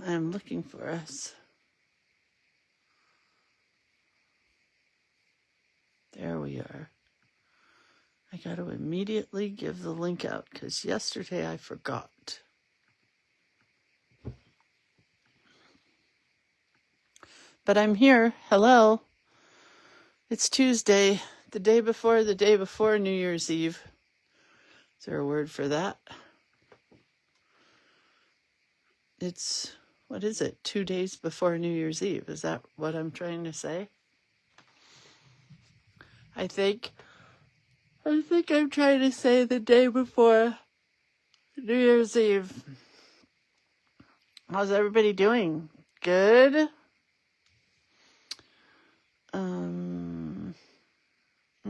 I'm looking for us. There we are. I got to immediately give the link out because yesterday I forgot. But I'm here. Hello. It's Tuesday, the day before New Year's Eve. Is there a word for that? It's, what is it? 2 days before New Year's Eve. Is that what I'm trying to say? I think I'm trying to say the day before New Year's Eve. How's everybody doing? Good? I'm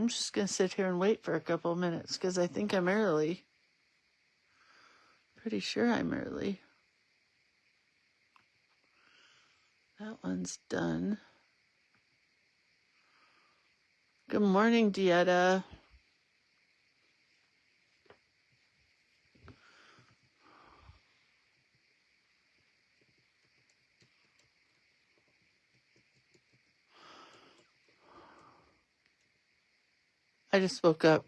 just going to sit here and wait for a couple of minutes because I think I'm early. Pretty sure I'm early. That one's done. Good morning, Dieta. I just woke up.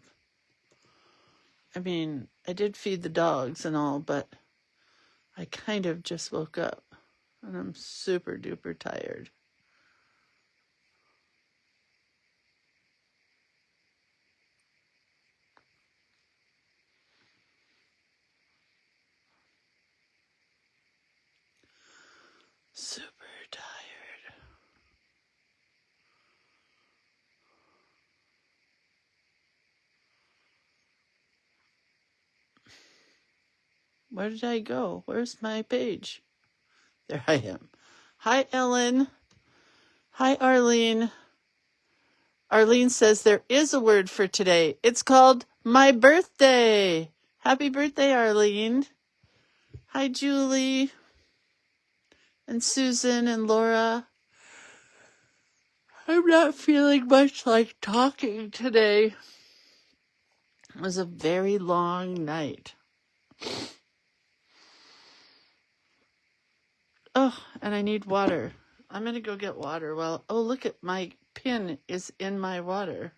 I mean, I did feed the dogs and all, but I kind of just woke up and I'm super duper tired. Super tired. Where did I go? Where's my page? There I am. Hi, Ellen. Hi, Arlene. Arlene says there is a word for today. It's called my birthday. Happy birthday, Arlene. Hi, Julie and Susan and Laura. I'm not feeling much like talking today. It was a very long night. Oh, and I need water. I'm going to go get water. Well, oh, look at my pin is in my water.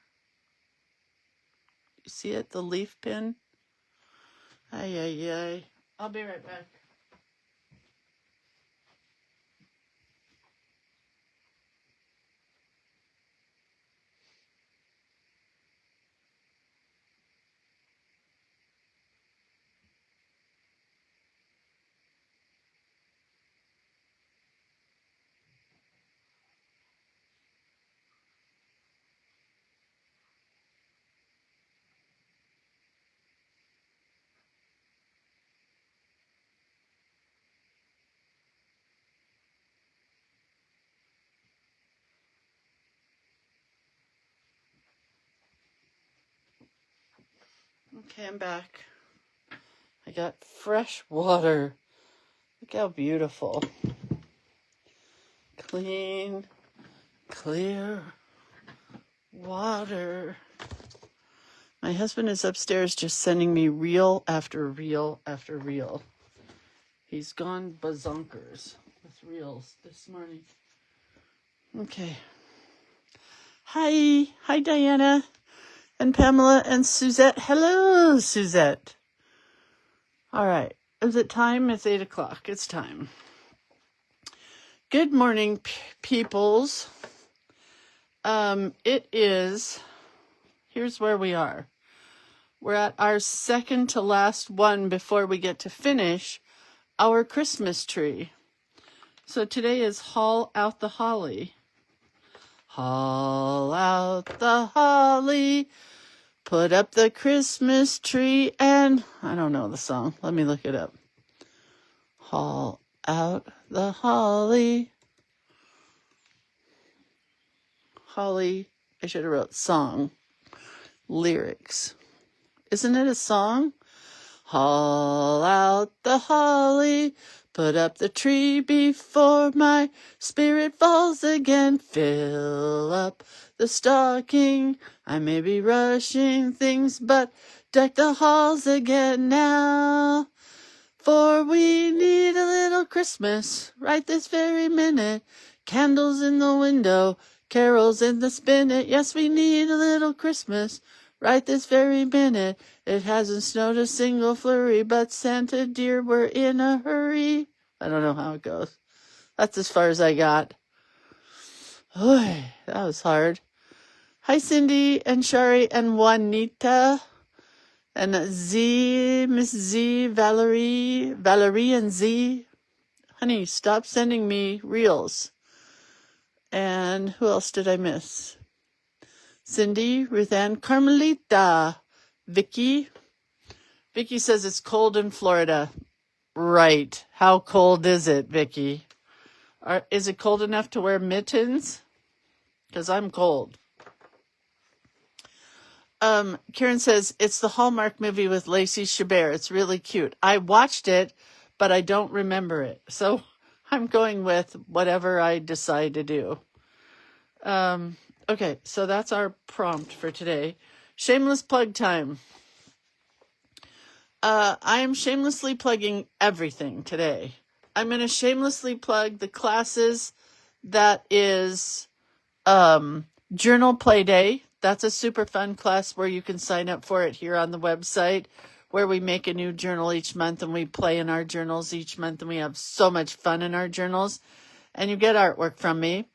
You see it? The leaf pin? Ay, ay, ay. I'll be right back. Okay, I'm back. I got fresh water. Look how beautiful. Clean, clear water. My husband is upstairs just sending me reel after reel after reel. He's gone bazonkers with reels this morning. Okay. Hi, Diana and Pamela and Suzette. Hello, Suzette. All right. Is it time? It's 8 o'clock. It's time. Good morning, peoples. It is, here's where we are. We're at our second to last one before we get to finish our Christmas tree. So today is Haul Out the Holly. Haul out the holly, put up the Christmas tree, and I don't know the song. Let me look it up. Haul out the holly. Holly, I should have wrote song. Lyrics. Isn't it a song? Haul out the holly, put up the tree before my spirit falls again. Fill up the stocking, I may be rushing things, but deck the halls again now. For we need a little Christmas right this very minute. Candles in the window, carols in the spinet. Yes, we need a little Christmas right this very minute. It hasn't snowed a single flurry, but Santa dear, we're in a hurry. I don't know how it goes. That's as far as I got. Oy, that was hard. Hi, Cindy and Shari and Juanita and Z, Miss Z, Valerie and Z. Honey, stop sending me reels. And who else did I miss? Cindy, Ruth Ann, Carmelita, Vicky. Vicky says it's cold in Florida. Right. How cold is it, Vicky? Is it cold enough to wear mittens? Because I'm cold. Karen says, it's the Hallmark movie with Lacey Chabert. It's really cute. I watched it, but I don't remember it. So I'm going with whatever I decide to do. Okay, so that's our prompt for today. Shameless plug time. I am shamelessly plugging everything today. I'm going to shamelessly plug the classes that is Journal Play Day. That's a super fun class where you can sign up for it here on the website, where we make a new journal each month and we play in our journals each month and we have so much fun in our journals. And you get artwork from me.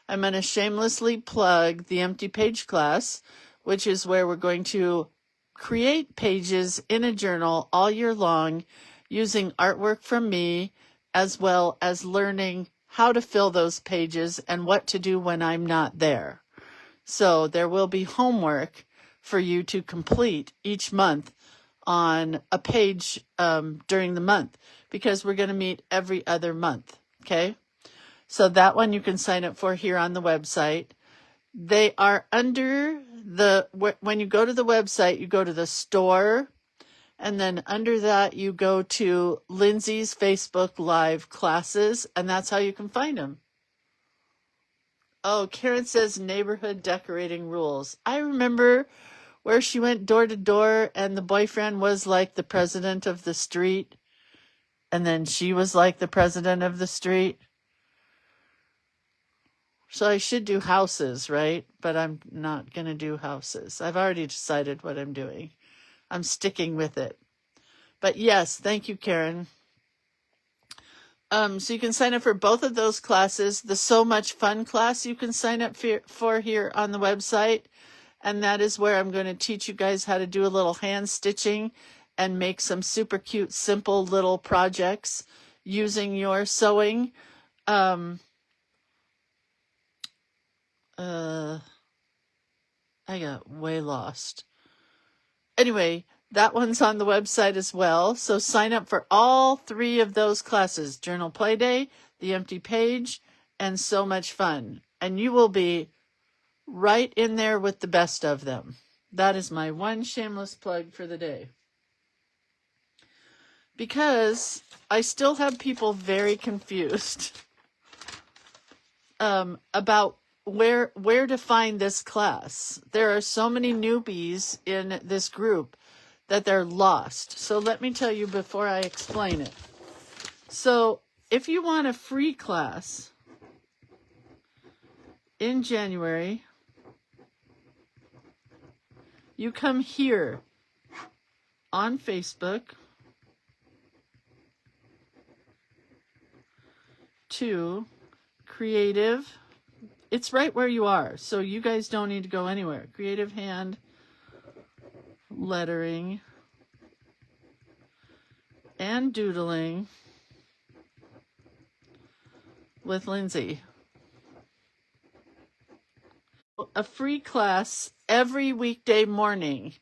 I'm going to shamelessly plug the Empty Page class, which is where we're going to create pages in a journal all year long using artwork from me, as well as learning how to fill those pages and what to do when I'm not there. So there will be homework for you to complete each month on a page during the month, because we're going to meet every other month. Okay. So that one you can sign up for here on the website. They are under when you go to the website, you go to the store, and then under that you go to Lindsay's Facebook Live classes, and that's how you can find them. Oh, Karen says neighborhood decorating rules. I remember where she went door to door and the boyfriend was like the president of the street, and then she was like the president of the street. So I should do houses, right? But I'm not going to do houses. I've already decided what I'm doing. I'm sticking with it. But yes, thank you, Karen. So you can sign up for both of those classes. The So Much Fun class you can sign up for here on the website. And that is where I'm going to teach you guys how to do a little hand stitching and make some super cute, simple little projects using your sewing. I got way lost. Anyway, that one's on the website as well. So sign up for all three of those classes: Journal Play Day, The Empty Page, and So Much Fun. And you will be right in there with the best of them. That is my one shameless plug for the day. Because I still have people very confused about where to find this class. There are so many newbies in this group that they're lost. So let me tell you before I explain it. So if you want a free class in January, you come here on Facebook to Creative. It's right where you are, so you guys don't need to go anywhere. Creative Hand Lettering and Doodling with Lindsay. A free class every weekday morning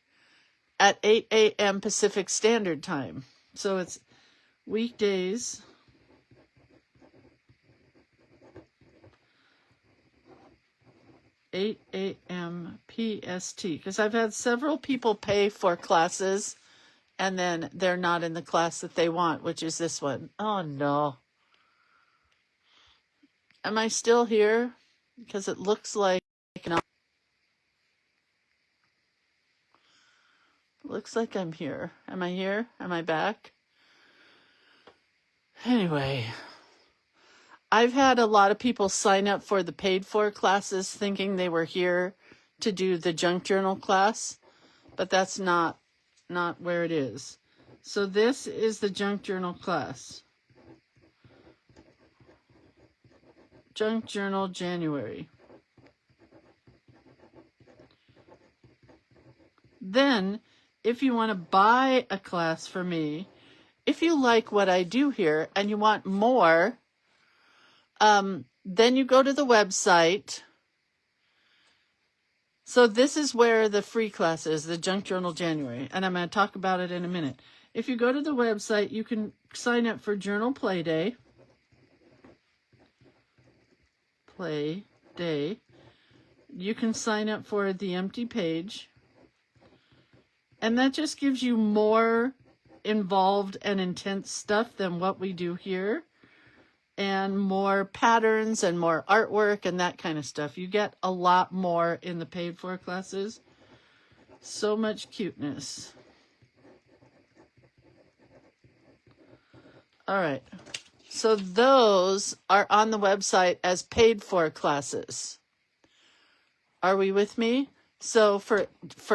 at 8 a.m. Pacific Standard Time. So it's weekdays, 8 a.m. PST, because I've had several people pay for classes and then they're not in the class that they want, which is this one. Oh no. Am I still here? Because it looks like I'm here. Am I here? Am I back? Anyway, I've had a lot of people sign up for the paid for classes thinking they were here to do the junk journal class, but that's not where it is. So this is the junk journal class. Junk journal January. Then, if you want to buy a class for me, if you like what I do here and you want more, then you go to the website. So this is where the free class is, the Junk Journal January, and I'm going to talk about it in a minute. If you go to the website, you can sign up for Journal Play Day. Play Day. You can sign up for the empty page. And that just gives you more involved and intense stuff than what we do here. And more patterns and more artwork and that kind of stuff. You get a lot more in the paid for classes. So much cuteness. All right. So those are on the website as paid for classes. Are we with me? So for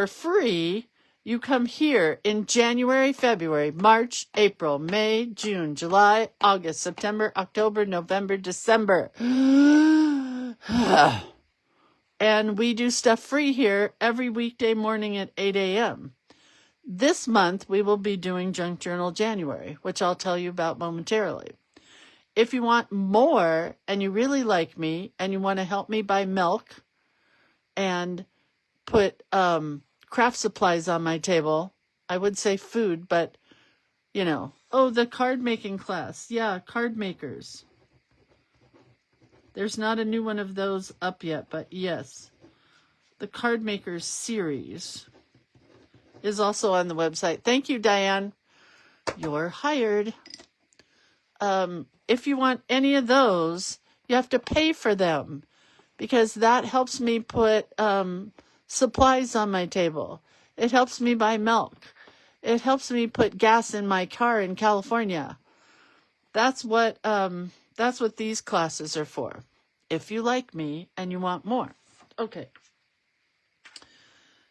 free, you come here in January, February, March, April, May, June, July, August, September, October, November, December. And we do stuff free here every weekday morning at 8 a.m. This month, we will be doing Junk Journal January, which I'll tell you about momentarily. If you want more and you really like me and you want to help me buy milk and put craft supplies on my table, I would say food, but the card making class. Yeah, card makers. There's not a new one of those up yet, but yes, the card makers series is also on the website. Thank you, Diane. You're hired. If you want any of those, you have to pay for them because that helps me put supplies on my table. It helps me buy milk. It helps me put gas in my car in California. That's what these classes are for. If you like me and you want more. Okay.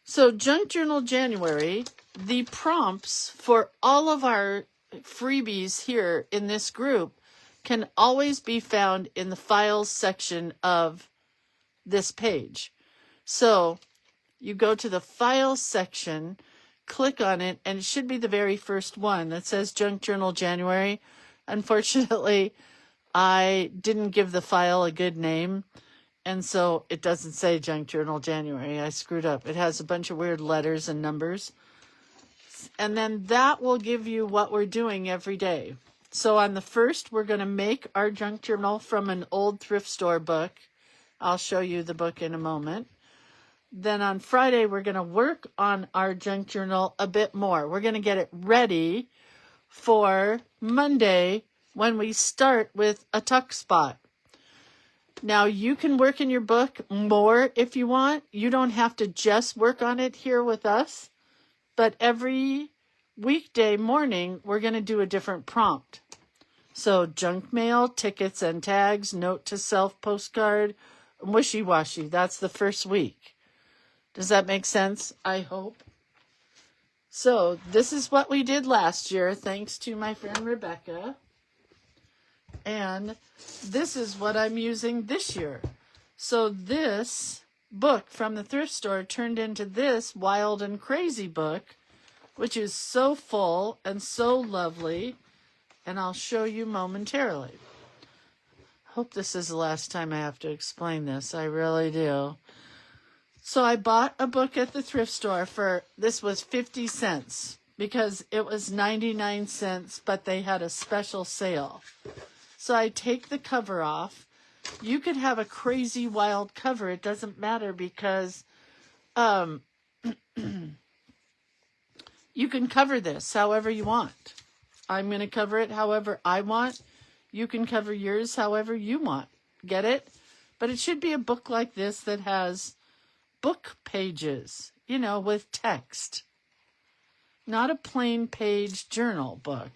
So Junk Journal January, the prompts for all of our freebies here in this group can always be found in the files section of this page. So you go to the files section, click on it, and it should be the very first one that says Junk Journal January. Unfortunately, I didn't give the file a good name, and so it doesn't say Junk Journal January. I screwed up. It has a bunch of weird letters and numbers. And then that will give you what we're doing every day. So on the first, we're going to make our junk journal from an old thrift store book. I'll show you the book in a moment. Then on Friday, we're going to work on our junk journal a bit more. We're going to get it ready for Monday when we start with a tuck spot. Now, you can work in your book more if you want. You don't have to just work on it here with us. But every weekday morning, we're going to do a different prompt. So junk mail, tickets and tags, note to self, postcard, wishy-washy. That's the first week. Does that make sense? I hope. So this is what we did last year, thanks to my friend Rebecca. And this is what I'm using this year. So this book from the thrift store turned into this Wild and Crazy book, which is so full and so lovely. And I'll show you momentarily. Hope this is the last time I have to explain this. I really do. So I bought a book at the thrift store this was 50 cents because it was 99 cents, but they had a special sale. So I take the cover off. You could have a crazy wild cover. It doesn't matter because you can cover this however you want. I'm going to cover it however I want. You can cover yours however you want. Get it? But it should be a book like this that has book pages, with text. Not a plain page journal book.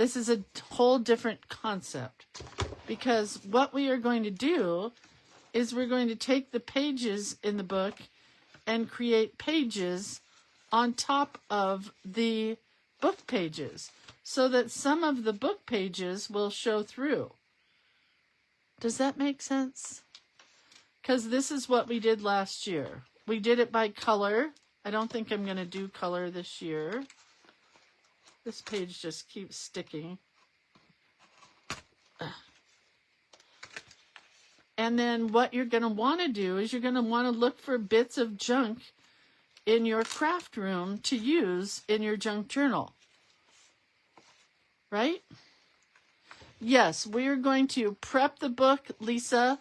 This is a whole different concept, because what we are going to do is we're going to take the pages in the book and create pages on top of the book pages so that some of the book pages will show through. Does that make sense? Because this is what we did last year. We did it by color. I don't think I'm going to do color this year. This page just keeps sticking. And then what you're going to want to do is you're going to want to look for bits of junk in your craft room to use in your junk journal. Right? Yes, we're going to prep the book, Lisa,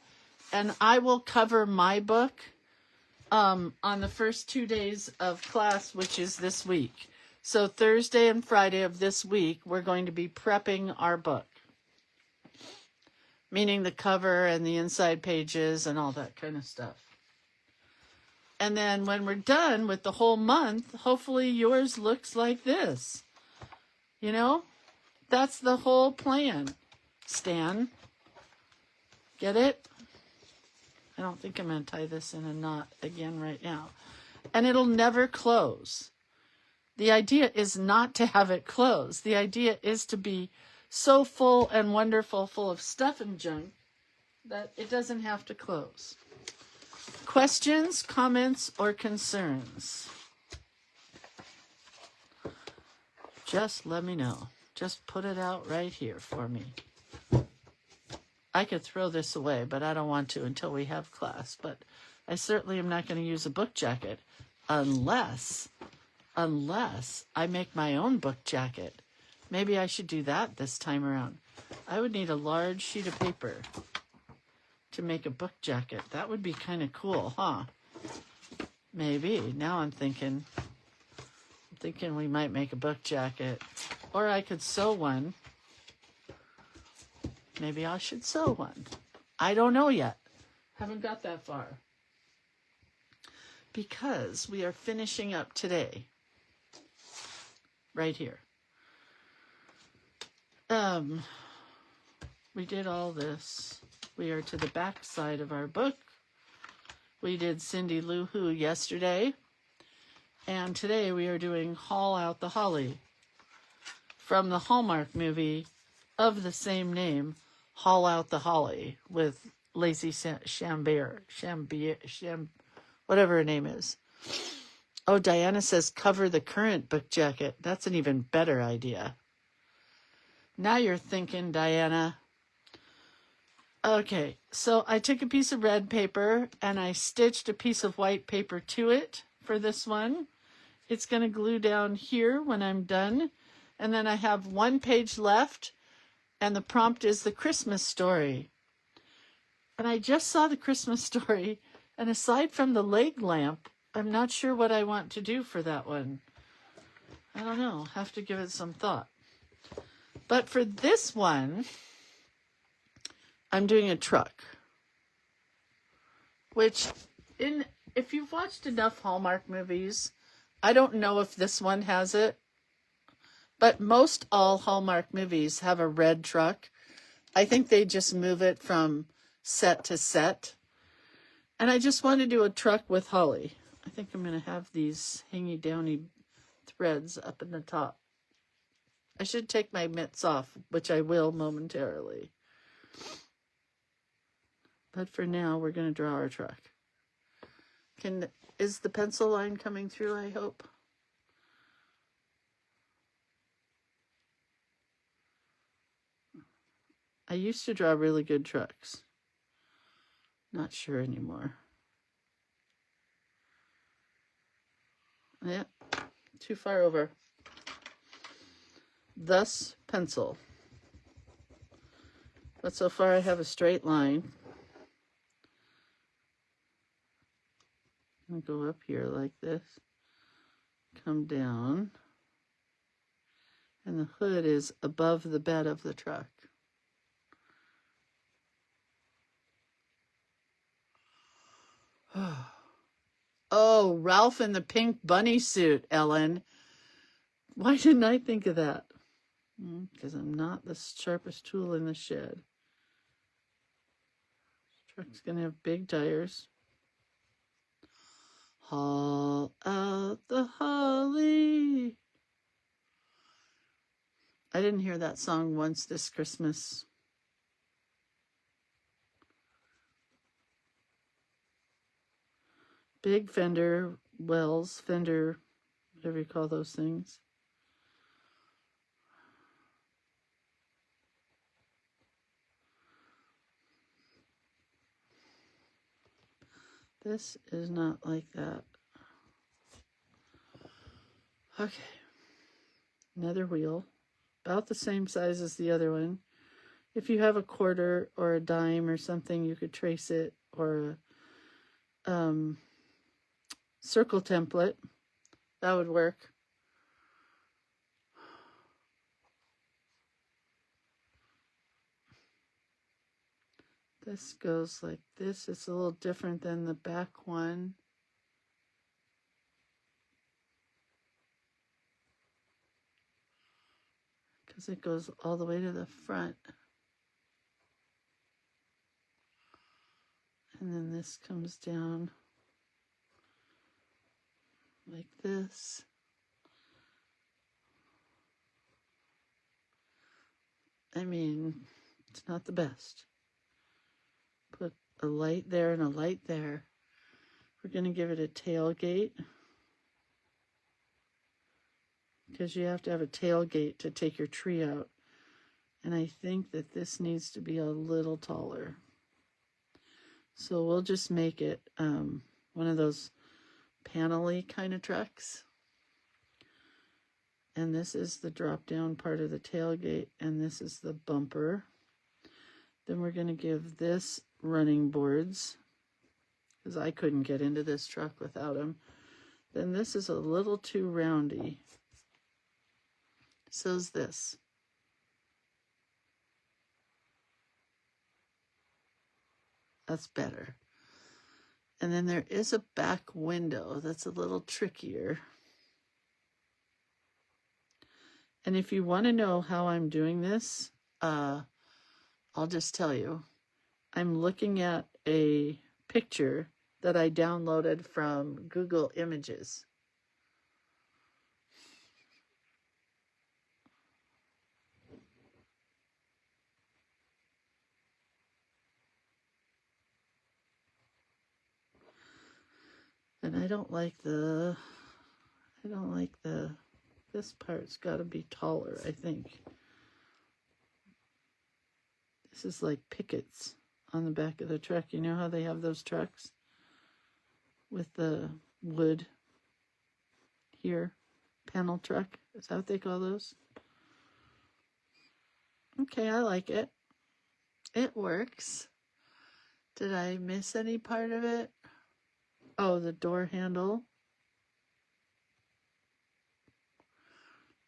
and I will cover my book on the first 2 days of class, which is this week. So Thursday and Friday of this week, we're going to be prepping our book. Meaning the cover and the inside pages and all that kind of stuff. And then when we're done with the whole month, hopefully yours looks like this. You know? That's the whole plan, Stan. Get it? I don't think I'm going to tie this in a knot again right now. And it'll never close. The idea is not to have it close. The idea is to be so full and wonderful, full of stuff and junk, that it doesn't have to close. Questions, comments, or concerns? Just let me know. Just put it out right here for me. I could throw this away, but I don't want to until we have class. But I certainly am not going to use a book jacket unless I make my own book jacket. Maybe I should do that this time around. I would need a large sheet of paper to make a book jacket. That would be kind of cool, huh? Maybe. Now I'm thinking we might make a book jacket. Or I could sew one. Maybe I should sew one. I don't know yet. Haven't got that far. Because we are finishing up today. Right here. We did all this. We are to the back side of our book. We did Cindy Lou Who yesterday. And today we are doing Haul Out the Holly from the Hallmark movie of the same name, Haul Out the Holly, with Lacey Chabert, whatever her name is. Oh, Diana says cover the current book jacket. That's an even better idea. Now you're thinking, Diana. Okay, so I took a piece of red paper and I stitched a piece of white paper to it for this one. It's going to glue down here when I'm done. And then I have one page left, and the prompt is the Christmas story. And I just saw the Christmas story, and aside from the leg lamp, I'm not sure what I want to do for that one. I don't know. Have to give it some thought. But for this one, I'm doing a truck. Which, if you've watched enough Hallmark movies, I don't know if this one has it, but most all Hallmark movies have a red truck. I think they just move it from set to set. And I just want to do a truck with holly. I think I'm going to have these hangy downy threads up in the top. I should take my mitts off, which I will momentarily. But for now, we're going to draw our truck. Is the pencil line coming through, I hope? I used to draw really good trucks. Not sure anymore. Yeah, too far over. Thus, pencil. But so far I have a straight line. I'll go up here like this. Come down. And the hood is above the bed of the truck. Oh, Ralph in the pink bunny suit, Ellen. Why didn't I think of that? Because I'm not the sharpest tool in the shed. This truck's going to have big tires. Haul out the holly. I didn't hear that song once this Christmas. Big fender wells, fender, whatever you call those things. This is not like that. Okay. Another wheel. About the same size as the other one. If you have a quarter or a dime or something, you could trace it, or a circle template. That would work. This goes like this. It's a little different than the back one. Because it goes all the way to the front. And then this comes down like this. I mean, it's not the best. Put a light there and a light there. We're going to give it a tailgate, because you have to have a tailgate to take your tree out. And I think that this needs to be a little taller. So we'll just make it one of those panel-y kind of trucks. And this is the drop-down part of the tailgate, and this is the bumper. Then we're going to give this running boards, because I couldn't get into this truck without them. Then this is a little too roundy. So's this. That's better. And then there is a back window that's a little trickier. And if you want to know how I'm doing this, I'll just tell you. I'm looking at a picture that I downloaded from Google Images. And I don't like this part's got to be taller, I think. This is like pickets on the back of the truck. You know how they have those trucks with the wood here? Panel truck. Is that what they call those? Okay, I like it. It works. Did I miss any part of it? Oh, the door handle.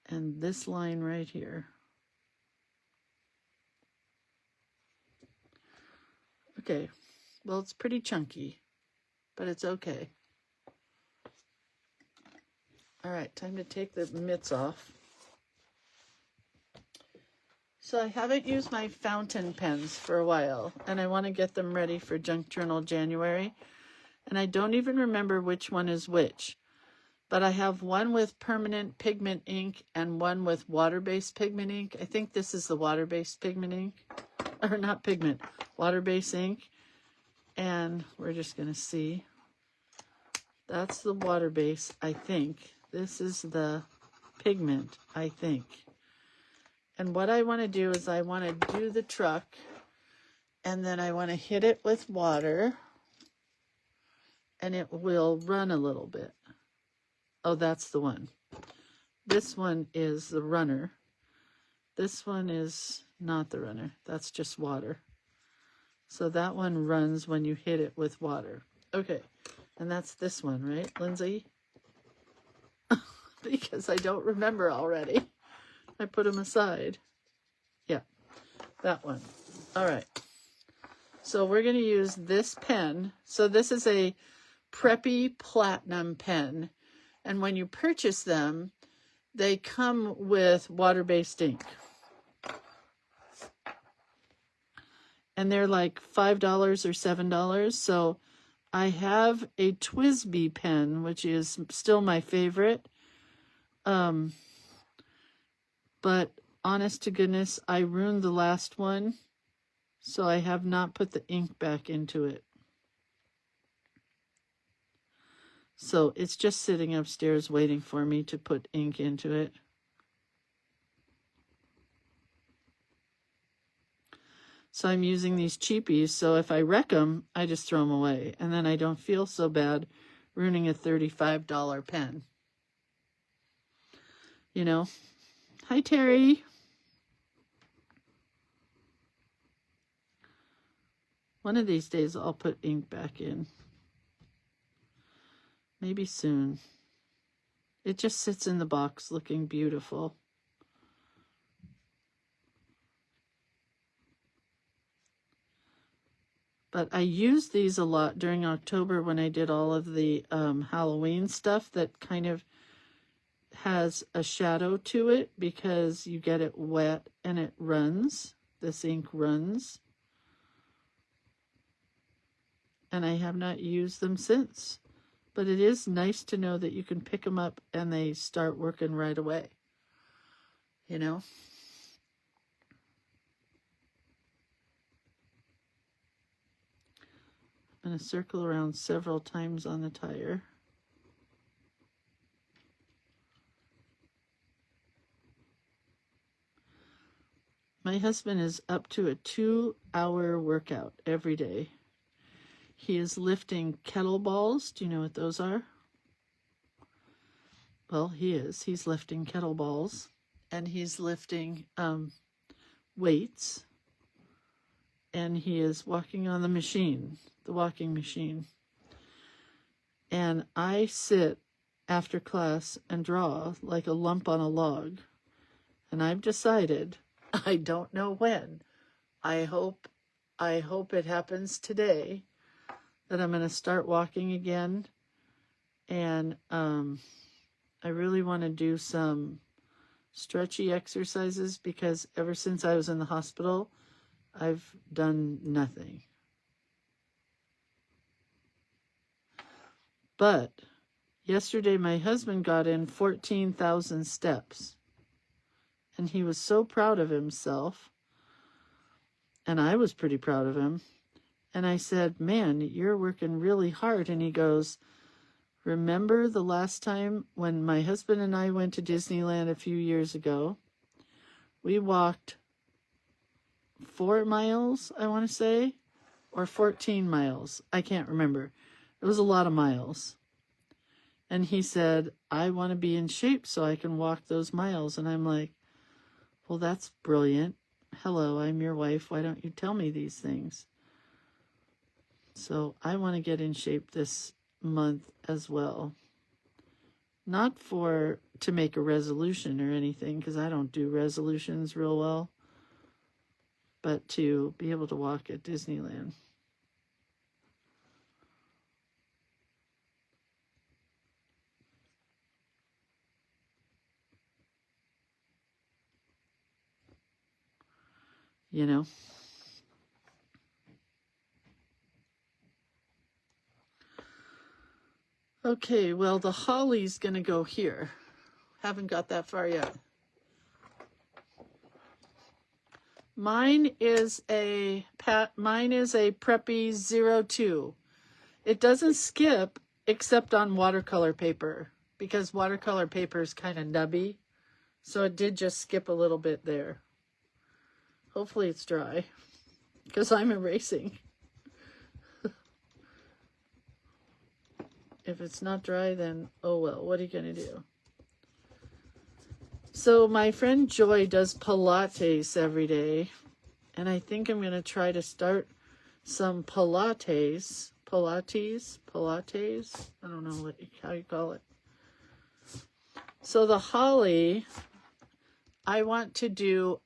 And this line right here. Okay, well, it's pretty chunky, but it's okay. All right, time to take the mitts off. So I haven't used my fountain pens for a while, and I want to get them ready for Junk Journal January. And I don't even remember which one is which. But I have one with permanent pigment ink and one with water-based pigment ink. I think this is the water-based pigment ink. Or not pigment, water-based ink. And we're just going to see. That's the water-based, I think. This is the pigment, I think. And what I want to do is I want to do the truck, and then I want to hit it with water, and it will run a little bit. Oh, that's the one. This one is the runner. This one is not the runner. That's just water. So that one runs when you hit it with water. Okay, and that's this one, right, Lindsay? Because I don't remember already. I put them aside. Yeah, that one. All right. So we're going to use this pen. So this is a Preppy Platinum pen. And when you purchase them, they come with water-based ink. And they're like $5 or $7. So I have a TWSBI pen, which is still my favorite. But honest to goodness, I ruined the last one, so I have not put the ink back into it. So it's just sitting upstairs waiting for me to put ink into it. So I'm using these cheapies, so if I wreck them, I just throw them away. And then I don't feel so bad ruining a $35 pen. You know? Hi, Terry. One of these days I'll put ink back in. Maybe soon. It just sits in the box looking beautiful. But I used these a lot during October when I did all of the Halloween stuff that kind of has a shadow to it because you get it wet and it runs. This ink runs. And I have not used them since. But it is nice to know that you can pick them up and they start working right away. You know? I'm going to circle around several times on the tire. My husband is up to a 2-hour workout every day. He is lifting kettlebells. Do you know what those are? Well, he is. He's lifting kettlebells. And he's lifting weights. And he is walking on the machine, the walking machine. And I sit after class and draw like a lump on a log. And I've decided, I don't know when, I hope it happens today, that I'm going to start walking again. And I really want to do some stretchy exercises because ever since I was in the hospital, I've done nothing. But yesterday my husband got in 14,000 steps. And he was so proud of himself. And I was pretty proud of him. And I said, man, you're working really hard. And he goes, remember the last time when my husband and I went to Disneyland a few years ago? We walked 4 miles, I want to say, or 14 miles. I can't remember. It was a lot of miles. And he said, I want to be in shape so I can walk those miles. And I'm like, well, that's brilliant. Hello, I'm your wife. Why don't you tell me these things? So I want to get in shape this month as well. Not to make a resolution or anything, because I don't do resolutions real well, but to be able to walk at Disneyland. You know? Okay, well, the holly's going to go here. Haven't got that far yet. Mine is a Preppy 02. It doesn't skip except on watercolor paper because watercolor paper is kind of nubby. So it did just skip a little bit there. Hopefully it's dry because I'm erasing. If it's not dry, then oh well, what are you going to do? So my friend Joy does Pilates every day. And I think I'm going to try to start some Pilates. I don't know how you call it. So the holly, I want to do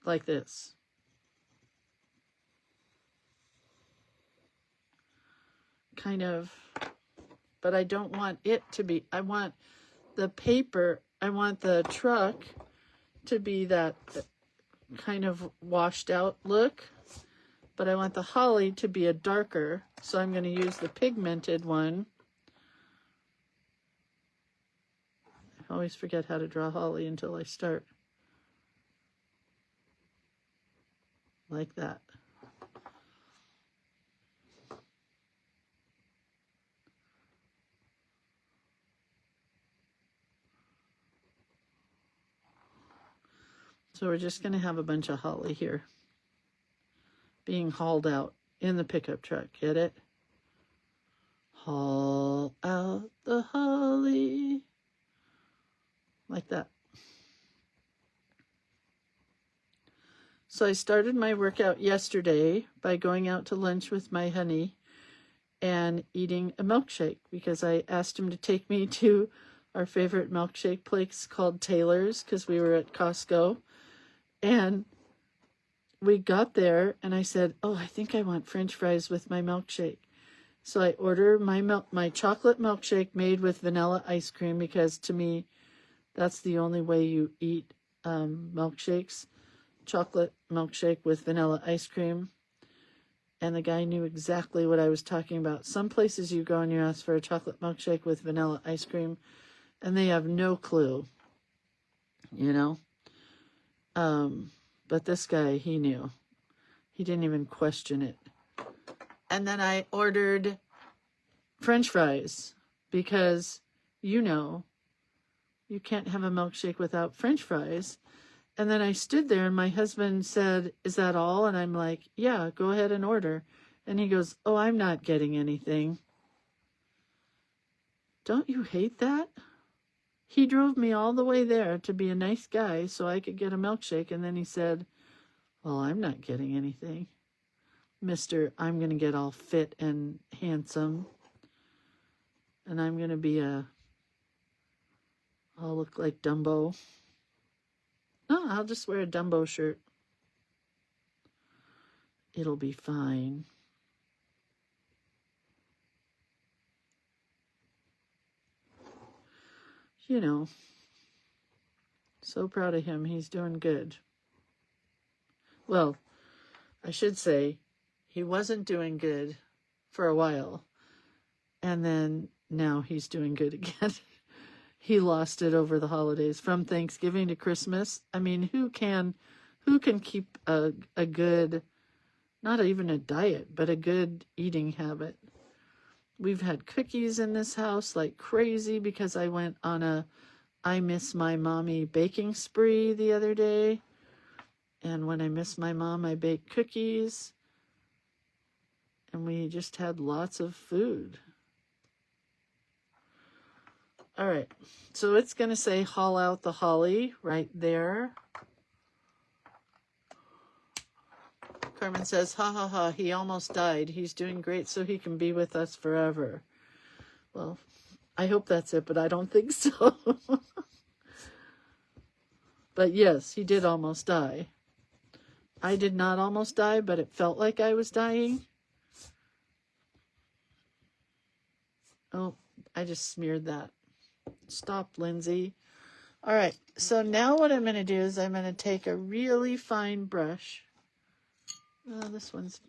like this. Kind of, but I don't want it to be, I want the paper, I want the truck to be that kind of washed out look, but I want the holly to be a darker, so I'm going to use the pigmented one. I always forget how to draw holly until I start. Like that. So we're just going to have a bunch of holly here being hauled out in the pickup truck. Get it? Haul out the holly. Like that. So I started my workout yesterday by going out to lunch with my honey and eating a milkshake because I asked him to take me to our favorite milkshake place called Taylor's because we were at Costco. And we got there and I said, oh, I think I want French fries with my milkshake. So I ordered my chocolate milkshake made with vanilla ice cream because to me, that's the only way you eat milkshakes. Chocolate milkshake with vanilla ice cream. And the guy knew exactly what I was talking about. Some places you go and you ask for a chocolate milkshake with vanilla ice cream and they have no clue, you know? But this guy, he knew. He didn't even question it. And then I ordered French fries because, you know, you can't have a milkshake without French fries. And then I stood there and my husband said, is that all? And I'm like, yeah, go ahead and order. And he goes, oh, I'm not getting anything. Don't you hate that? He drove me all the way there to be a nice guy so I could get a milkshake. And then he said, well, I'm not getting anything. Mr. I'm going to get all fit and handsome. And I'm going to be I'll look like Dumbo. No, I'll just wear a Dumbo shirt. It'll be fine. You know, so proud of him. He's doing good. Well, I should say he wasn't doing good for a while. And then now he's doing good again. He lost it over the holidays from Thanksgiving to Christmas. I mean, who can keep a good, not even a diet, but a good eating habit? We've had cookies in this house like crazy because I went on a I miss my mommy baking spree the other day. And when I miss my mom, I bake cookies. And we just had lots of food. All right, so it's going to say haul out the holly right there. Carmen says, ha ha ha, he almost died. He's doing great so he can be with us forever. Well, I hope that's it, but I don't think so. But yes, he did almost die. I did not almost die, but it felt like I was dying. Oh, I just smeared that. Stop, Lindsay. All right, so now what I'm going to do is I'm going to take a really fine brush. This one's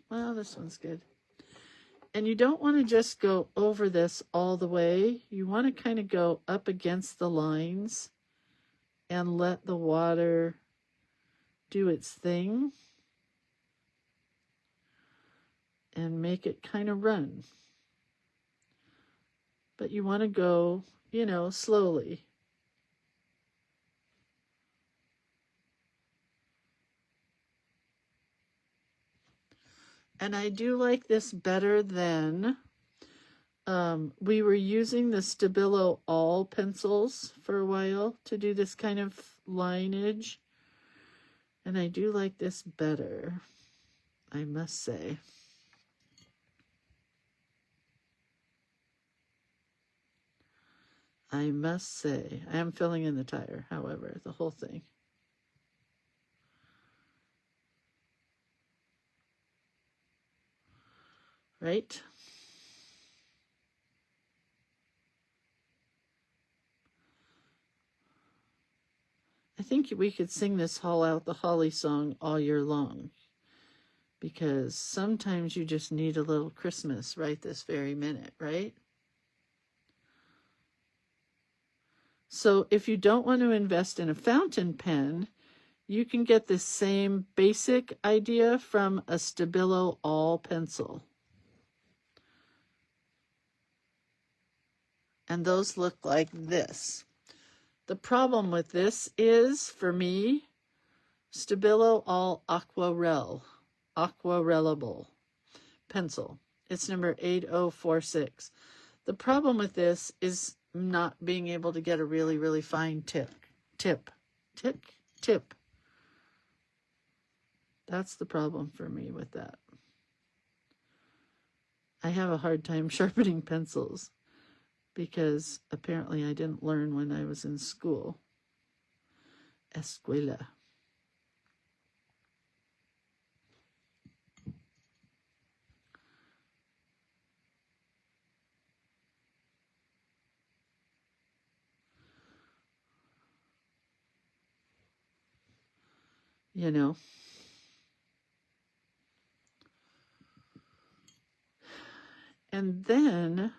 good. And you don't want to just go over this all the way. You want to kind of go up against the lines and let the water do its thing and make it kind of run. But you want to go, you know, slowly. And I do like this better than, we were using the Stabilo All pencils for a while to do this kind of lineage. And I do like this better, I must say. I must say. I am filling in the tire, however, the whole thing. Right? think we could sing this Haul Out the Holly song all year long, because sometimes you just need a little Christmas right this very minute, right? So if you don't want to invest in a fountain pen, you can get the same basic idea from a Stabilo All pencil. And those look like this. The problem with this is, for me, Stabilo All Aquarellable pencil. It's number 8046. The problem with this is not being able to get a really, really fine tip. That's the problem for me with that. I have a hard time sharpening pencils because apparently I didn't learn when I was in school. Escuela. You know. And then,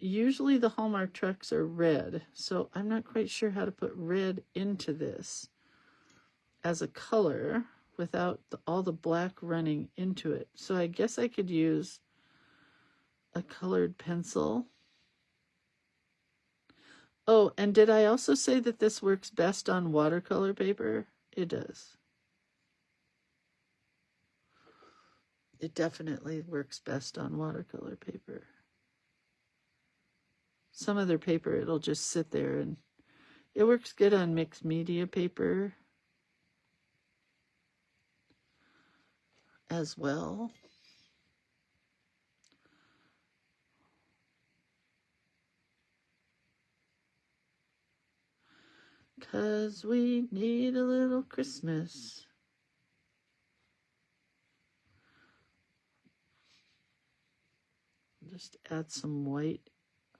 usually the Hallmark trucks are red, so I'm not quite sure how to put red into this as a color without all the black running into it. So I guess I could use a colored pencil. Oh, and did I also say that this works best on watercolor paper? It does. It definitely works best on watercolor paper. Some other paper, it'll just sit there, and it works good on mixed media paper as well. Cause we need a little Christmas. Just add some white,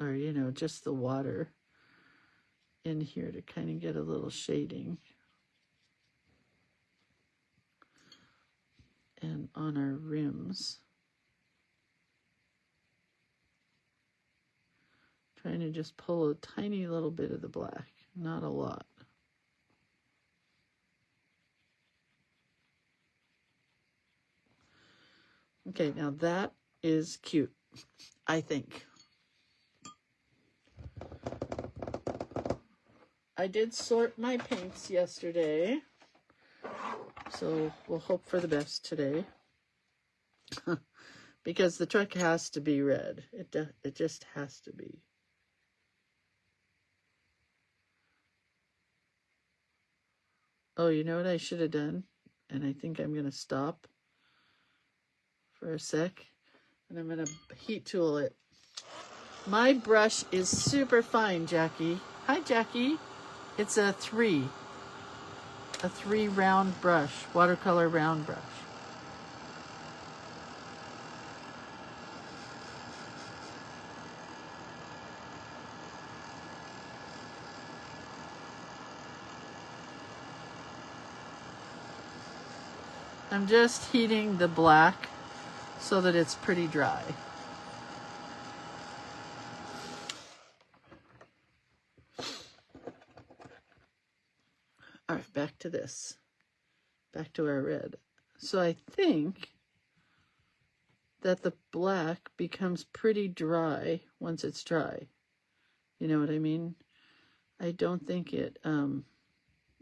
or just the water in here to kind of get a little shading. And on our rims, trying to just pull a tiny little bit of the black, not a lot. Okay, now that is cute, I think. I did sort my paints yesterday, so we'll hope for the best today. Because the truck has to be red. It just has to be. Oh, you know what I should have done? And I think I'm going to stop for a sec. And I'm going to heat tool it. My brush is super fine, Jackie. Hi, Jackie. It's a 3 round brush, watercolor round brush. I'm just heating the black so that it's pretty dry. All right, back to this. Back to our red. So I think that the black becomes pretty dry once it's dry. You know what I mean? I don't think it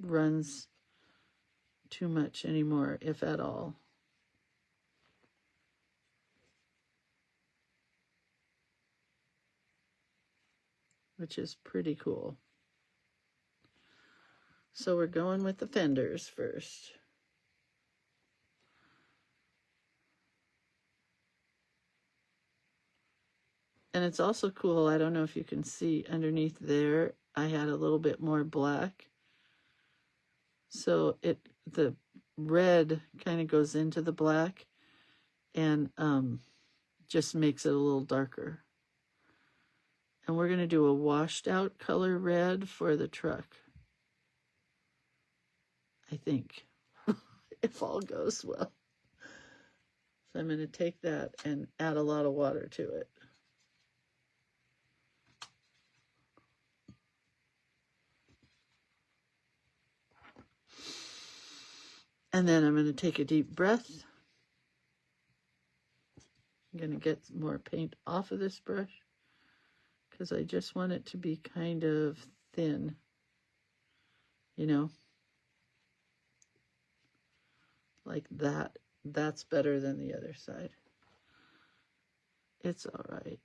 runs too much anymore, if at all. Which is pretty cool. So we're going with the fenders first. And it's also cool, I don't know if you can see underneath there, I had a little bit more black. So the red kind of goes into the black and just makes it a little darker. And we're going to do a washed out color red for the truck. I think, if all goes well. So I'm going to take that and add a lot of water to it. And then I'm going to take a deep breath. I'm going to get more paint off of this brush because I just want it to be kind of thin, you know, like that. That's better than the other side. It's all right.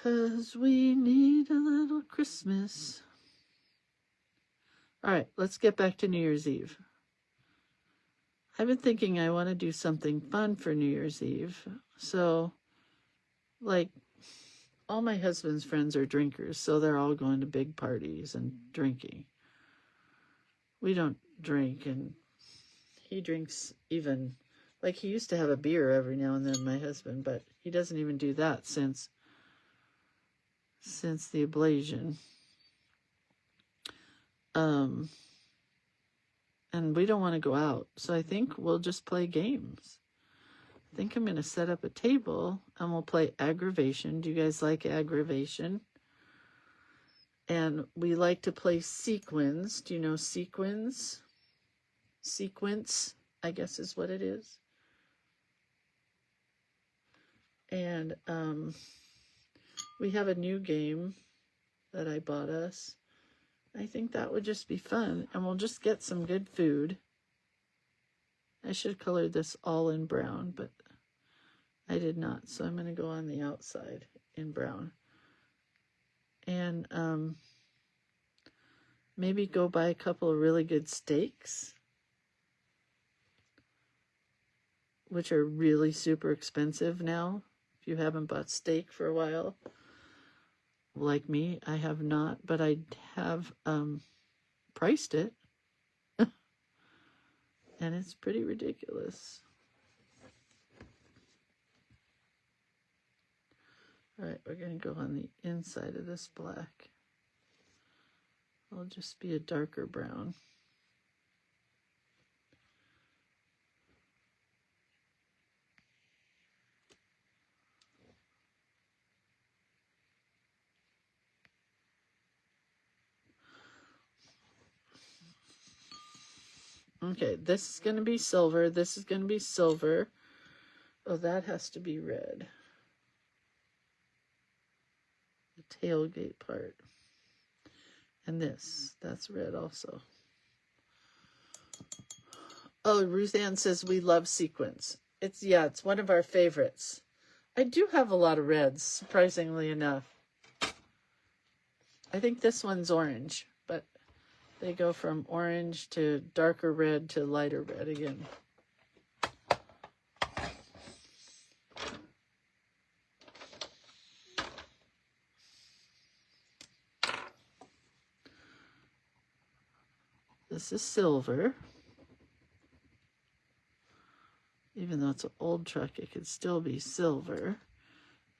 Cause we need a little Christmas. All right, let's get back to New Year's Eve. I've been thinking I want to do something fun for New Year's Eve. So, like, all my husband's friends are drinkers, so they're all going to big parties and drinking. We don't drink, and he drinks even, like, he used to have a beer every now and then, my husband, but he doesn't even do that since the ablation. And we don't want to go out, so I think we'll just play games. I think I'm going to set up a table and we'll play aggravation. Do you guys like aggravation? And we like to play sequins. Do you know sequins? Sequence, I guess is what it is. And we have a new game that I bought us. I think that would just be fun, and we'll just get some good food. I should have colored this all in brown, but I did not, so I'm going to go on the outside in brown. And maybe go buy a couple of really good steaks, which are really super expensive now. If you haven't bought steak for a while, like me, I have not, but I have priced it. And it's pretty ridiculous. All right, we're going to go on the inside of this black. It'll just be a darker brown. Okay, this is going to be silver. This is going to be silver. Oh, that has to be red. The tailgate part. And this, that's red also. Oh, Ruth Ann says we love sequins. It's one of our favorites. I do have a lot of reds, surprisingly enough. I think this one's orange, but they go from orange to darker red to lighter red again. This is silver. Even though it's an old truck, it could still be silver.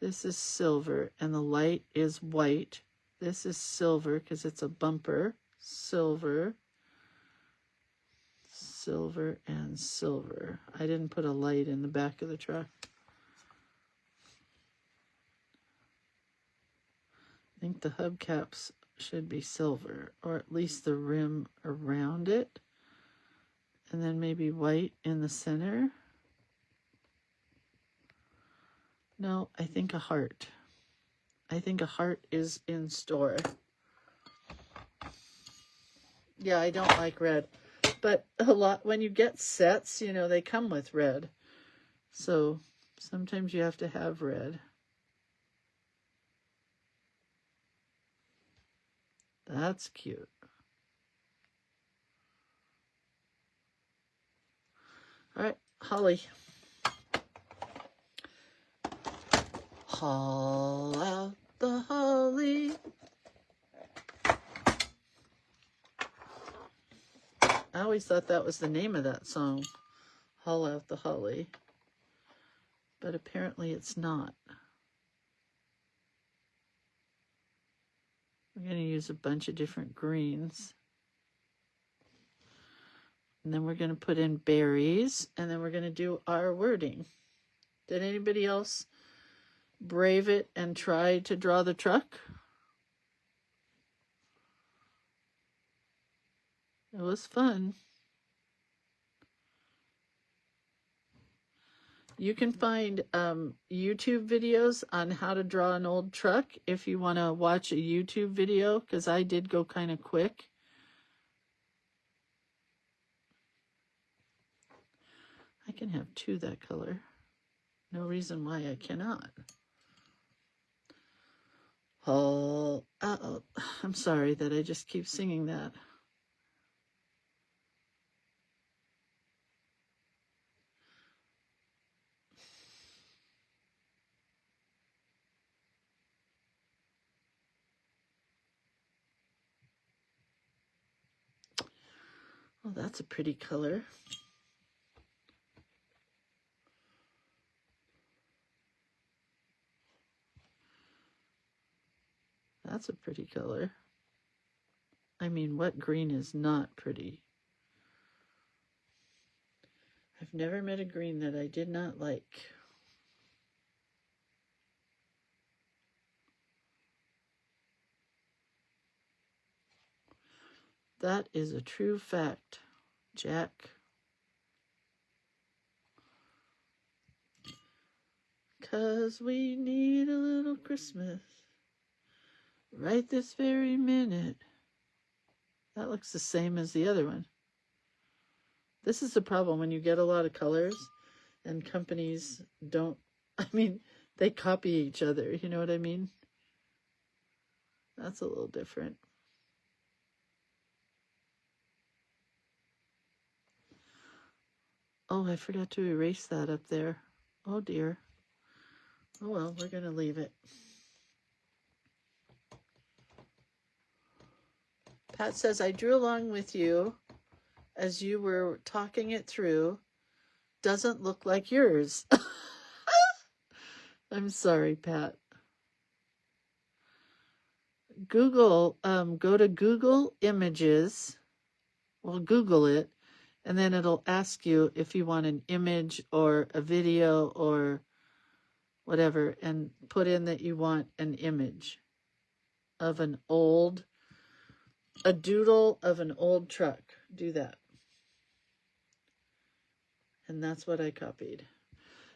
This is silver, and the light is white. This is silver because it's a bumper. Silver, silver, and silver. I didn't put a light in the back of the truck. I think the hubcaps should be silver, or at least the rim around it. And then maybe white in the center. No, I think a heart. I think a heart is in store. Yeah, I don't like red. But a lot, when you get sets, you know, they come with red. So sometimes you have to have red. That's cute. All right, holly. Haul out the holly. always thought that was the name of that song, Haul Out the Holly. But apparently it's not. We're going to use a bunch of different greens. And then we're going to put in berries, and then we're going to do our wording. Did anybody else brave it and try to draw the truck? It was fun. You can find YouTube videos on how to draw an old truck if you want to watch a YouTube video, because I did go kind of quick. I can have two that color. No reason why I cannot. Oh, I'm sorry that I just keep singing that. Oh, that's a pretty color. That's a pretty color. I mean, what green is not pretty? I've never met a green that I did not like. That is a true fact, Jack. "'Cause we need a little Christmas right this very minute." That looks the same as the other one. This is the problem when you get a lot of colors and companies don't, I mean, they copy each other, you know what I mean? That's a little different. Oh, I forgot to erase that up there. Oh dear. Oh well, we're going to leave it. Pat says, I drew along with you as you were talking it through. Doesn't look like yours. I'm sorry, Pat. Google, go to Google Images. Well, Google it, and then it'll ask you if you want an image or a video or whatever, and put in that you want an image of a doodle of an old truck. Do that. And that's what I copied.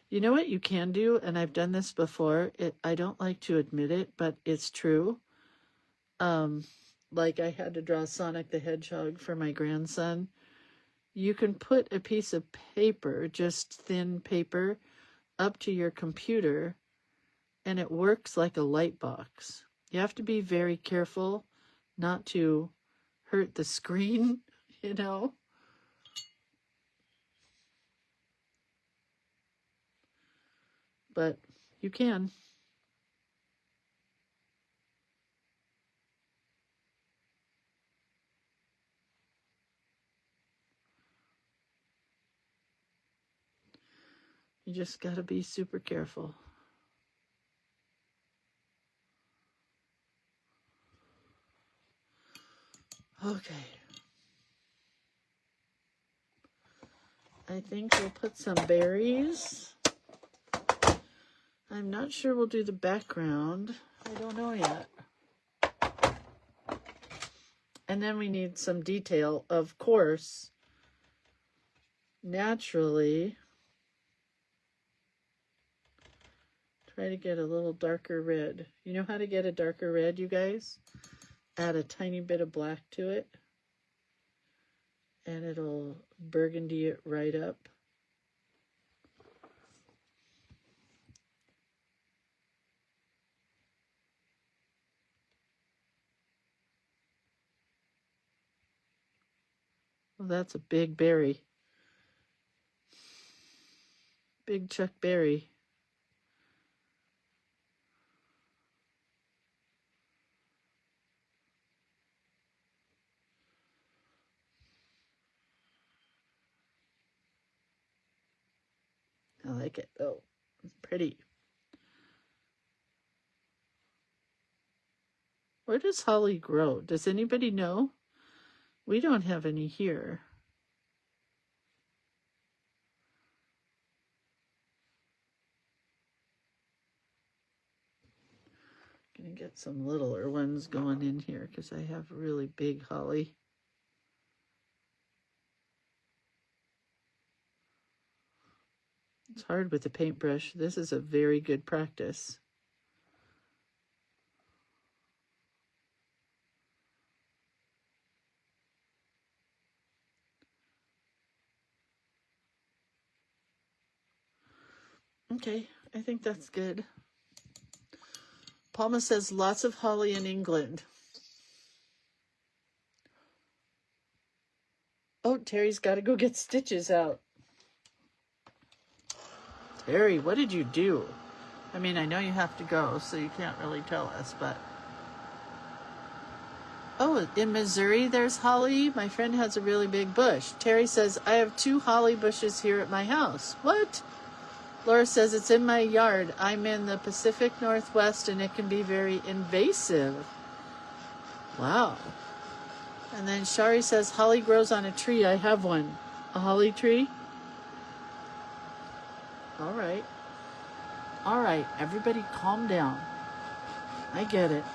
You know what you can do, and I've done this before, I don't like to admit it, but it's true. Like I had to draw Sonic the Hedgehog for my grandson. You can put a piece of paper, just thin paper, up to your computer, and it works like a light box. You have to be very careful not to hurt the screen, you know. But you can. You just got to be super careful. Okay. I think we'll put some berries. I'm not sure we'll do the background. I don't know yet. And then we need some detail, of course. Naturally, try to get a little darker red. You know how to get a darker red, you guys? Add a tiny bit of black to it, and it'll burgundy it right up. Well, that's a big berry. Big Chuck Berry. like it though. It's pretty. Where does holly grow? Does anybody know? We don't have any here. Gonna get some littler ones going in here because I have really big holly. It's hard with the paintbrush. This is a very good practice. Okay, I think that's good. Palma says lots of holly in England. Oh, Terry's got to go get stitches out. Terry, what did you do? I mean, I know you have to go, so you can't really tell us, but... Oh, in Missouri, there's holly. My friend has a really big bush. Terry says, I have 2 holly bushes here at my house. What? Laura says, it's in my yard. I'm in the Pacific Northwest, and it can be very invasive. Wow. And then Shari says, holly grows on a tree. I have one. A holly tree? All right. All right, everybody calm down. I get it.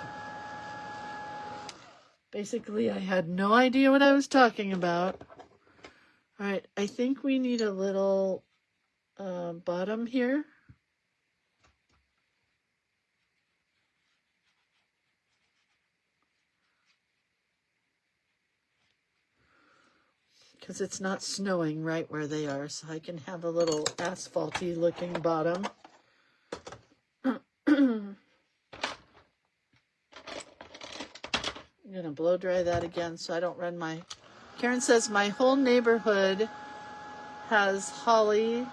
Basically, I had no idea what I was talking about. All right, I think we need a little bottom here. Because it's not snowing right where they are, so I can have a little asphalty looking bottom. I'm going to blow dry that again so I don't run my... Karen says, my whole neighborhood has holly.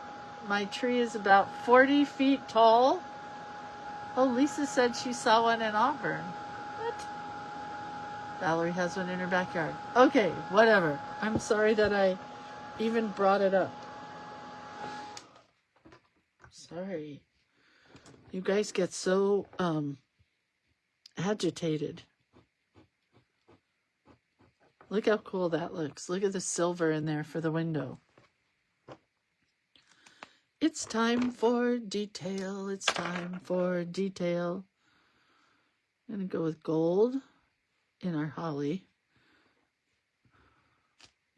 My tree is about 40 feet tall. Oh, Lisa said she saw one in Auburn. What? Valerie has one in her backyard. Okay, whatever. I'm sorry that I even brought it up. Sorry. You guys get so agitated. Look how cool that looks. Look at the silver in there for the window. It's time for detail. It's time for detail. I'm going to go with gold in our holly.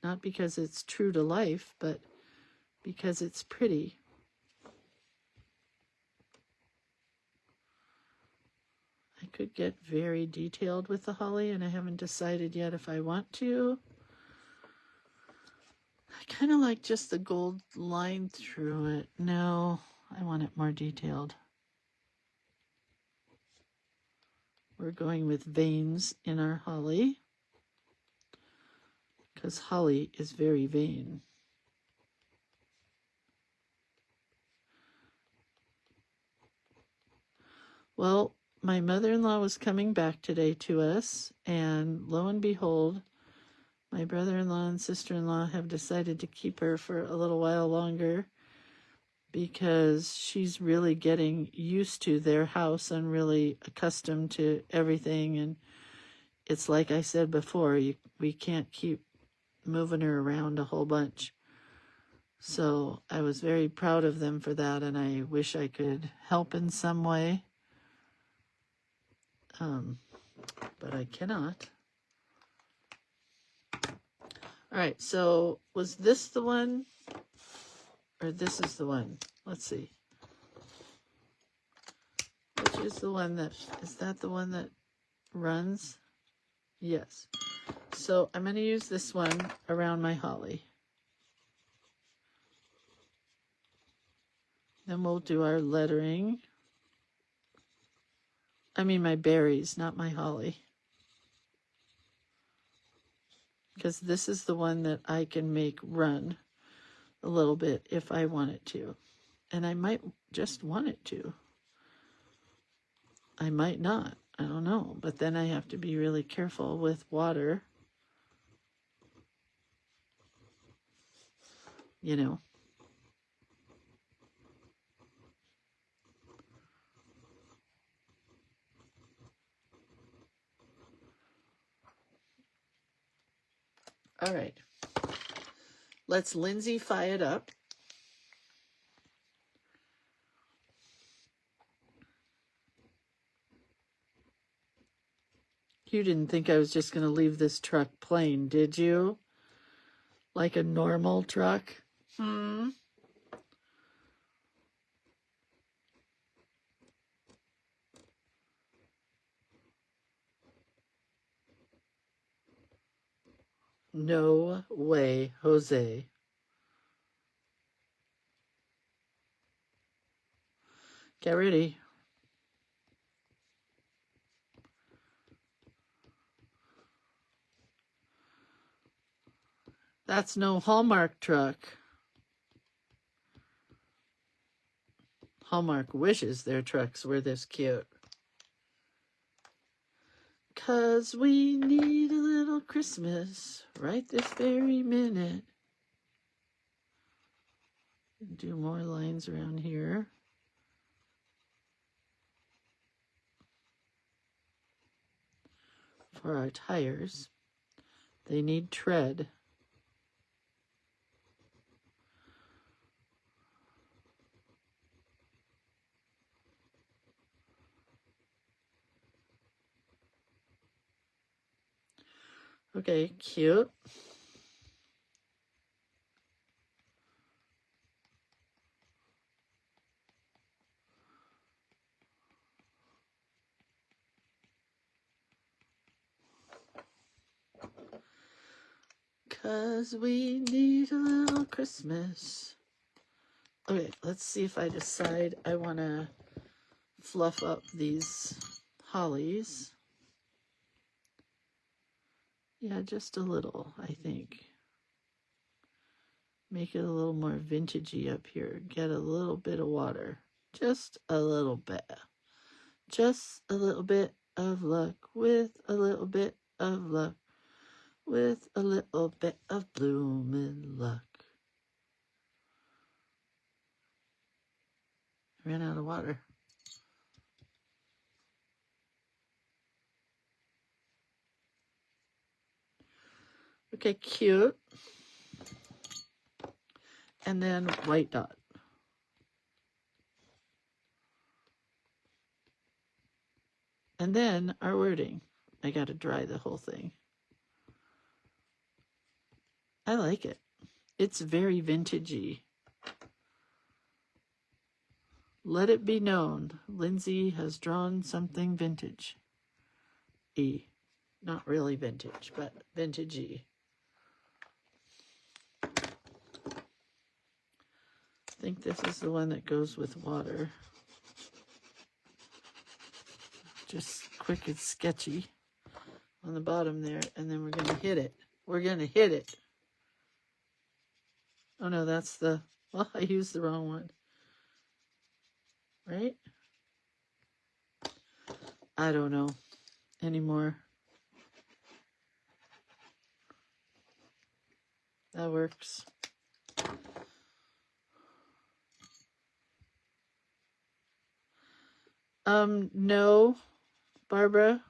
Not because it's true to life, but because it's pretty. I could get very detailed with the holly, and I haven't decided yet if I want to. I kind of like just the gold line through it. No, I want it more detailed. We're going with veins in our holly, because holly is very vain. Well, my mother-in-law was coming back today to us, and lo and behold, my brother-in-law and sister-in-law have decided to keep her for a little while longer because she's really getting used to their house and really accustomed to everything. And it's like I said before, we can't keep moving her around a whole bunch. So I was very proud of them for that, and I wish I could help in some way. But I cannot. All right, so was this the one? Or this is the one? Let's see. Which is the one that, is that the one that runs? Yes. So I'm going to use this one around my holly. Then we'll do our lettering. I mean my berries, not my holly. Because this is the one that I can make run a little bit if I want it to. And I might just want it to. I might not. I don't know. But then I have to be really careful with water. You know. All right. Let's Lindsay-fy it up. You didn't think I was just going to leave this truck plain, did you? Like a normal truck? No way, Jose. Get ready. That's no Hallmark truck. Hallmark wishes their trucks were this cute. 'Cause we need a little Christmas right this very minute. Do more lines around here. For our tires, they need tread. Okay, cute. Cause we need a little Christmas. Okay, let's see if I decide I want to fluff up these hollies. Yeah, just a little, I think. Make it a little more vintagey up here. Get a little bit of water. Just a little bit. Just a little bit of luck with a little bit of luck with a little bit of blooming luck. Ran out of water. Okay, cute. And then white dot. And then our wording. I got to dry the whole thing. I like it. It's very vintagey. Let it be known, Lindsay has drawn something vintage. Not really vintage, but vintagey. I think this is the one that goes with water. Just quick and sketchy on the bottom there, and then we're going to hit it. We're going to hit it. Oh no, that's the, well, I used the wrong one. Right? I don't know anymore. That works. No, Barbara.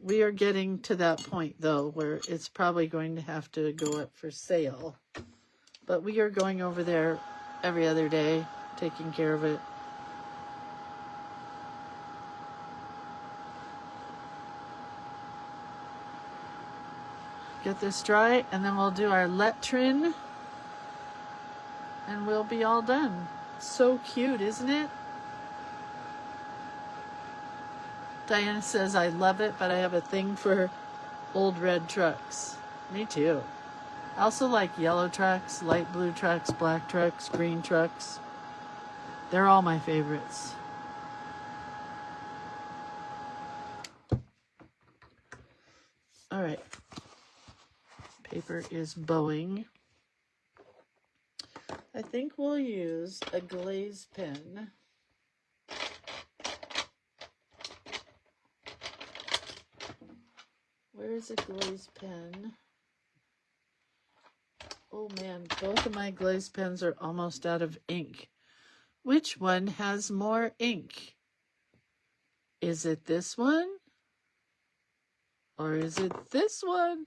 We are getting to that point, though, where it's probably going to have to go up for sale. But we are going over there every other day, taking care of it. Get this dry, and then we'll do our Letrin, and we'll be all done. So cute, isn't it? Diana says, I love it, but I have a thing for old red trucks. Me too. I also like yellow trucks, light blue trucks, black trucks, green trucks. They're all my favorites. All right. Paper is bowing. I think we'll use a glaze pen. Where is a glaze pen? Oh man, both of my glaze pens are almost out of ink. Which one has more ink? Is it this one? Or is it this one?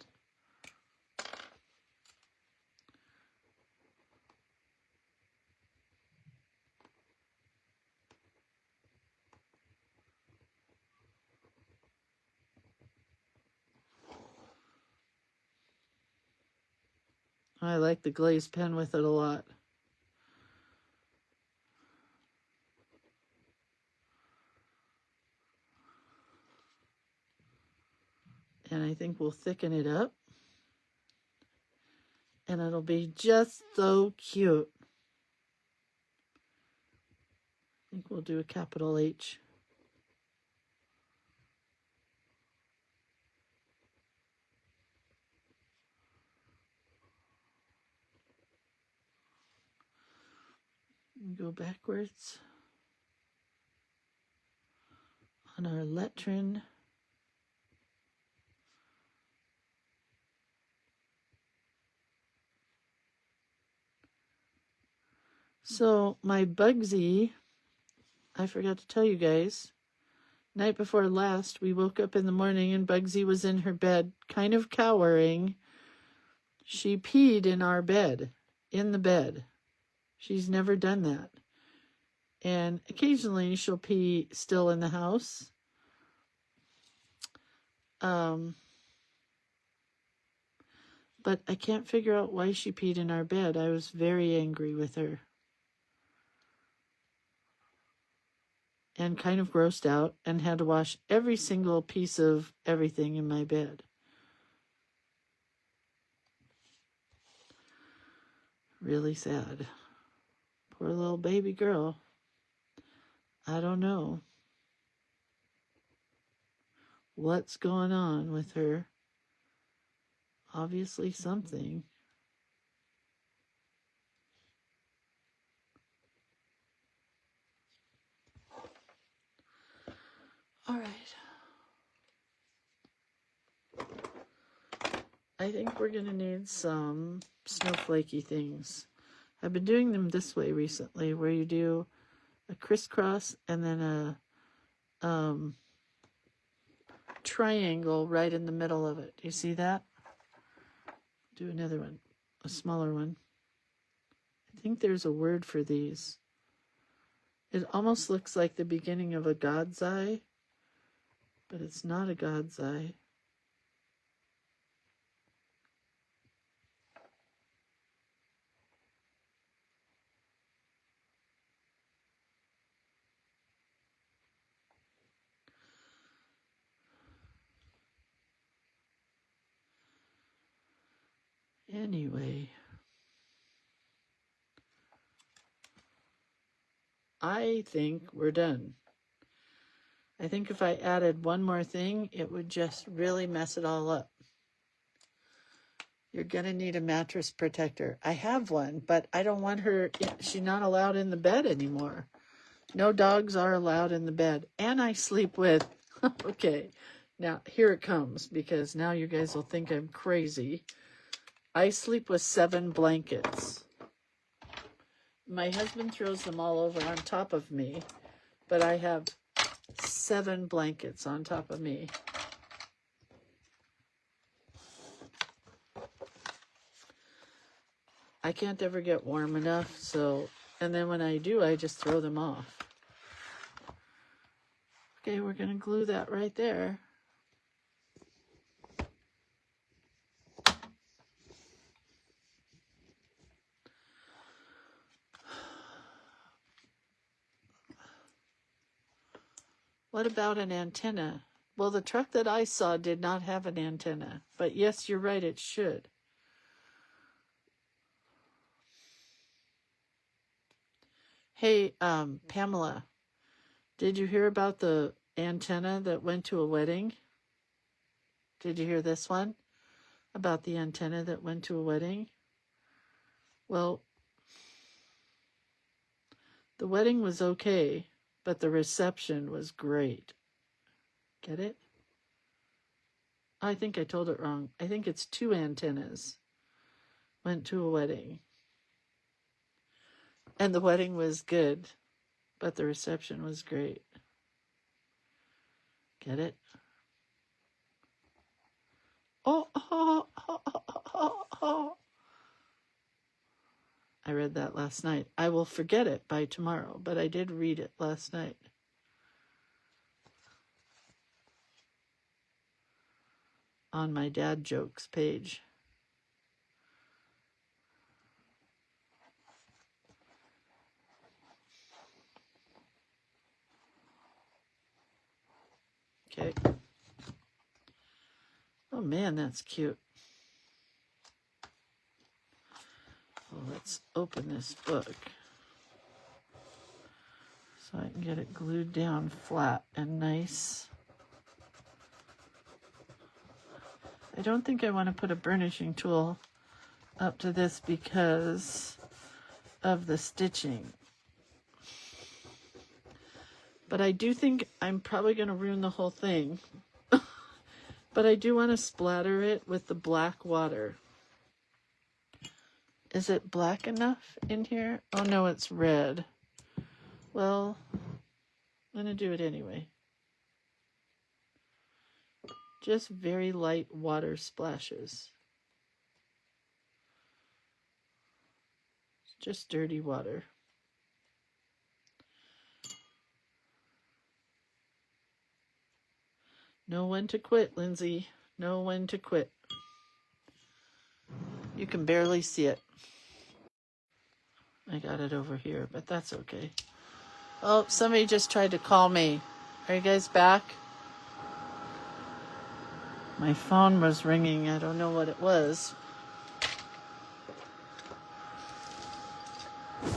I like the glazed pen with it a lot. And I think we'll thicken it up. And it'll be just so cute. I think we'll do a capital H. And go backwards on our Letrin. So my Bugsy, I forgot to tell you guys, night before last, we woke up in the morning and Bugsy was in her bed, kind of cowering. She peed in our bed, in the bed. She's never done that. And occasionally she'll pee still in the house. But I can't figure out why she peed in our bed. I was very angry with her. And kind of grossed out and had to wash every single piece of everything in my bed. Really sad. Poor little baby girl. I don't know what's going on with her. Obviously something. All right. I think we're going to need some snowflakey things. I've been doing them this way recently, where you do a crisscross and then a triangle right in the middle of it. Do you see that? Do another one, a smaller one. I think there's a word for these. It almost looks like the beginning of a God's eye, but it's not a God's eye. Anyway, I think we're done. I think if I added one more thing, it would just really mess it all up. You're going to need a mattress protector. I have one, but I don't want her, she's not allowed in the bed anymore. No dogs are allowed in the bed. And I sleep with, okay, now here it comes, because now you guys will think I'm crazy. I sleep with 7 blankets. My husband throws them all over on top of me, but I have 7 blankets on top of me. I can't ever get warm enough, so, and then when I do, I just throw them off. Okay, we're going to glue that right there. What about an antenna? Well, the truck that I saw did not have an antenna, but yes, you're right, it should. Hey, Pamela, did you hear about the antenna that went to a wedding? Did you hear this one? About the antenna that went to a wedding? Well, the wedding was okay, but the reception was great. Get it? I think I told it wrong. I think it's 2 antennas went to a wedding. And the wedding was good, but the reception was great. Get it? I read that last night. I will forget it by tomorrow, but I did read it last night. On my dad jokes page. Okay. Oh man, that's cute. Well, let's open this book so I can get it glued down flat and nice. I don't think I want to put a burnishing tool up to this because of the stitching. But I do think I'm probably going to ruin the whole thing. But I do want to splatter it with the black water. Is it black enough in here? Oh no, it's red. Well, I'm going to do it anyway. Just very light water splashes. Just dirty water. Know when to quit, Lindsay. Know when to quit. You can barely see it. I got it over here, but that's okay. Oh, somebody just tried to call me. Are you guys back? My phone was ringing. I don't know what it was.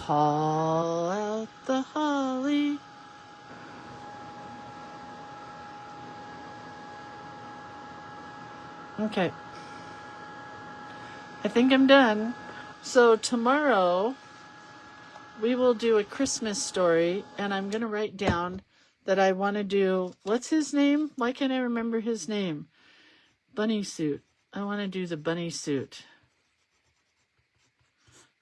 Haul out the holly. Okay. I think I'm done. So tomorrow we will do a Christmas story, and I'm going to write down that I want to do, what's his name? Why can't I remember his name? Bunny suit. I want to do the bunny suit.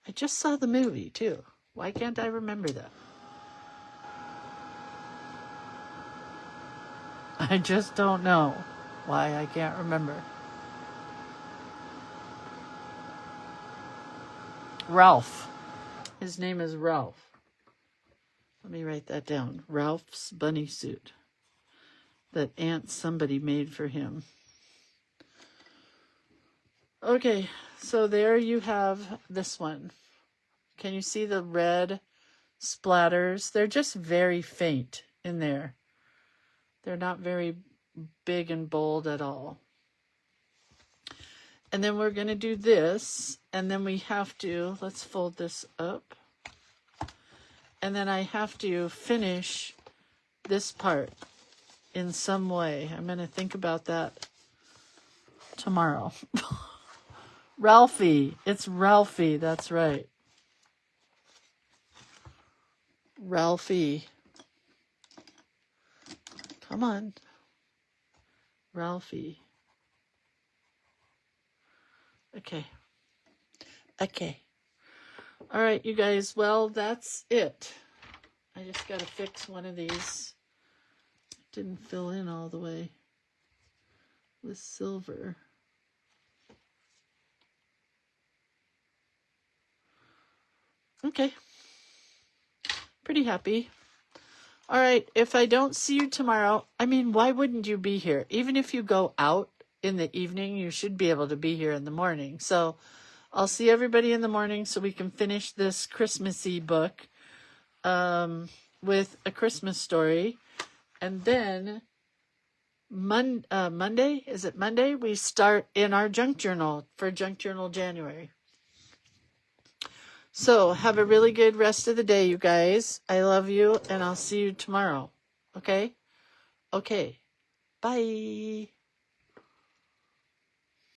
I just saw the movie too. Why can't I remember that? I just don't know why I can't remember. Ralph. His name is Ralph. Let me write that down. Ralph's bunny suit that Aunt somebody made for him. Okay, so there you have this one. Can you see the red splatters? They're just very faint in there. They're not very big and bold at all. And then we're going to do this, and then we have to, let's fold this up. And then I have to finish this part in some way. I'm going to think about that tomorrow. Ralphie. It's Ralphie. That's right. Ralphie. Come on. Ralphie. Okay. Okay. All right, you guys. Well, that's it. I just got to fix one of these. It didn't fill in all the way with silver. Okay. Pretty happy. All right. If I don't see you tomorrow, I mean, why wouldn't you be here? Even if you go out in the evening, you should be able to be here in the morning. So I'll see everybody in the morning so we can finish this Christmassy book with a Christmas story. And then Monday, is it Monday? We start in our junk journal for Junk Journal January. So have a really good rest of the day, you guys. I love you, and I'll see you tomorrow. Okay? Okay. Bye.